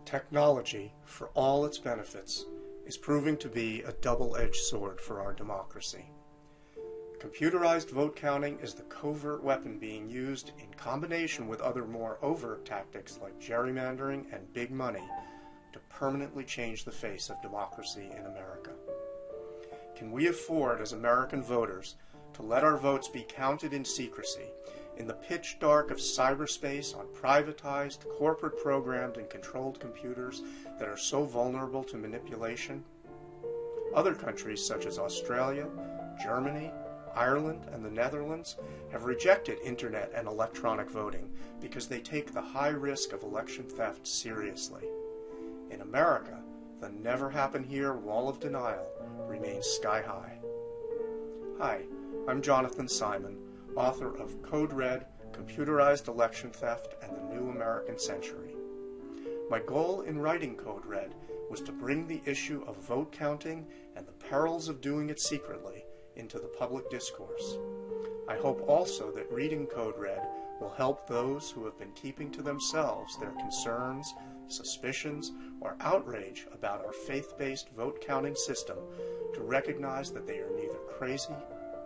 Technology, for all its benefits, is proving to be a double-edged sword for our democracy. Computerized vote counting is the covert weapon being used in combination with other more overt tactics like gerrymandering and big money to permanently change the face of democracy in America. Can we afford, as American voters, to let our votes be counted in secrecy, in the pitch dark of cyberspace on privatized, corporate-programmed and controlled computers that are so vulnerable to manipulation? Other countries such as Australia, Germany, Ireland, and the Netherlands have rejected internet and electronic voting because they take the high risk of election theft seriously. In America, the never-happen-here wall of denial remains sky-high. Hi, I'm Jonathan Simon, author of Code Red, Computerized Election Theft and the New American Century. My goal in writing Code Red was to bring the issue of vote counting and the perils of doing it secretly into the public discourse. I hope also that reading Code Red will help those who have been keeping to themselves their concerns, suspicions, or outrage about our faith-based vote counting system to recognize that they are neither crazy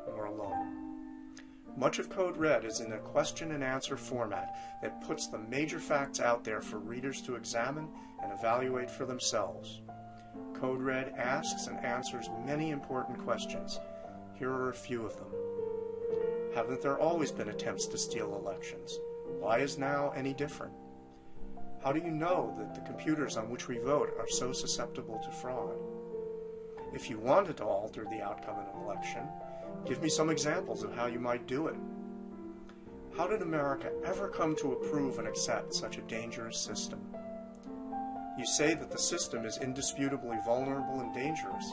nor alone. Much of Code Red is in a question and answer format that puts the major facts out there for readers to examine and evaluate for themselves. Code Red asks and answers many important questions. Here are a few of them. Haven't there always been attempts to steal elections? Why is now any different? How do you know that the computers on which we vote are so susceptible to fraud? If you wanted to alter the outcome of an election, give me some examples of how you might do it. How did America ever come to approve and accept such a dangerous system? You say that the system is indisputably vulnerable and dangerous,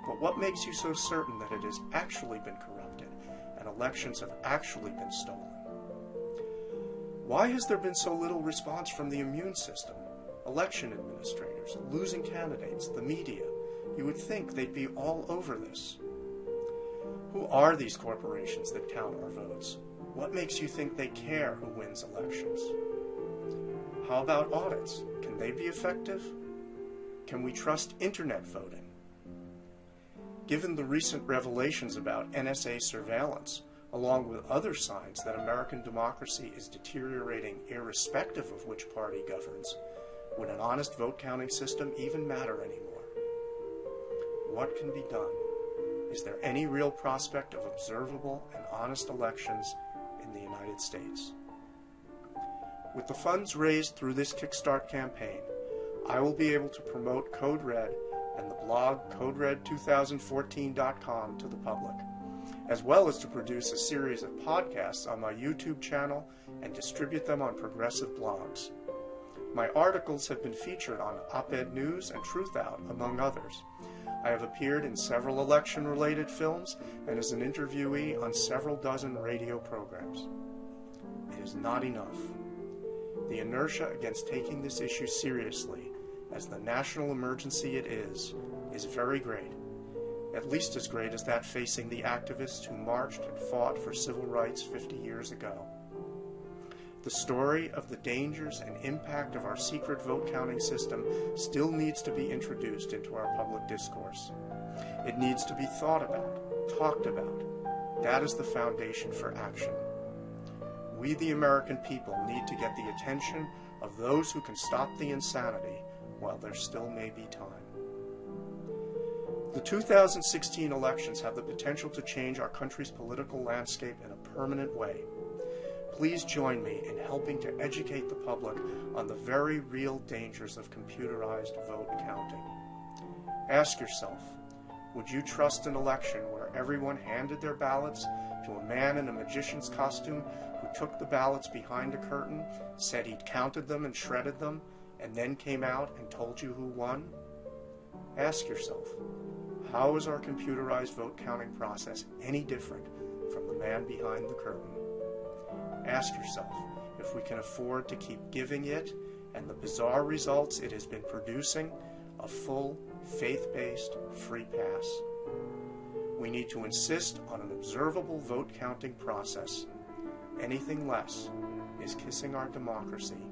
but what makes you so certain that it has actually been corrupted and elections have actually been stolen? Why has there been so little response from the immune system, election administrators, losing candidates, the media? You would think they'd be all over this. Who are these corporations that count our votes? What makes you think they care who wins elections? How about audits? Can they be effective? Can we trust internet voting? Given the recent revelations about NSA surveillance, along with other signs that American democracy is deteriorating irrespective of which party governs, would an honest vote counting system even matter anymore? What can be done? Is there any real prospect of observable and honest elections in the United States? With the funds raised through this Kickstarter campaign, I will be able to promote Code Red and the blog CodeRed2014.com to the public, as well as to produce a series of podcasts on my YouTube channel and distribute them on progressive blogs. My articles have been featured on Op-Ed News and Truthout, among others. I have appeared in several election-related films and as an interviewee on several dozen radio programs. It is not enough. The inertia against taking this issue seriously, as the national emergency it is very great, at least as great as that facing the activists who marched and fought for civil rights 50 years ago. The story of the dangers and impact of our secret vote counting system still needs to be introduced into our public discourse. It needs to be thought about, talked about. That is the foundation for action. We, the American people, need to get the attention of those who can stop the insanity while there still may be time. The 2016 elections have the potential to change our country's political landscape in a permanent way. Please join me in helping to educate the public on the very real dangers of computerized vote counting. Ask yourself, would you trust an election where everyone handed their ballots to a man in a magician's costume who took the ballots behind a curtain, said he'd counted them and shredded them, and then came out and told you who won? Ask yourself, how is our computerized vote counting process any different from the man behind the curtain? Ask yourself if we can afford to keep giving it and the bizarre results it has been producing a full, faith-based, free pass. We need to insist on an observable vote counting process. Anything less is kissing our democracy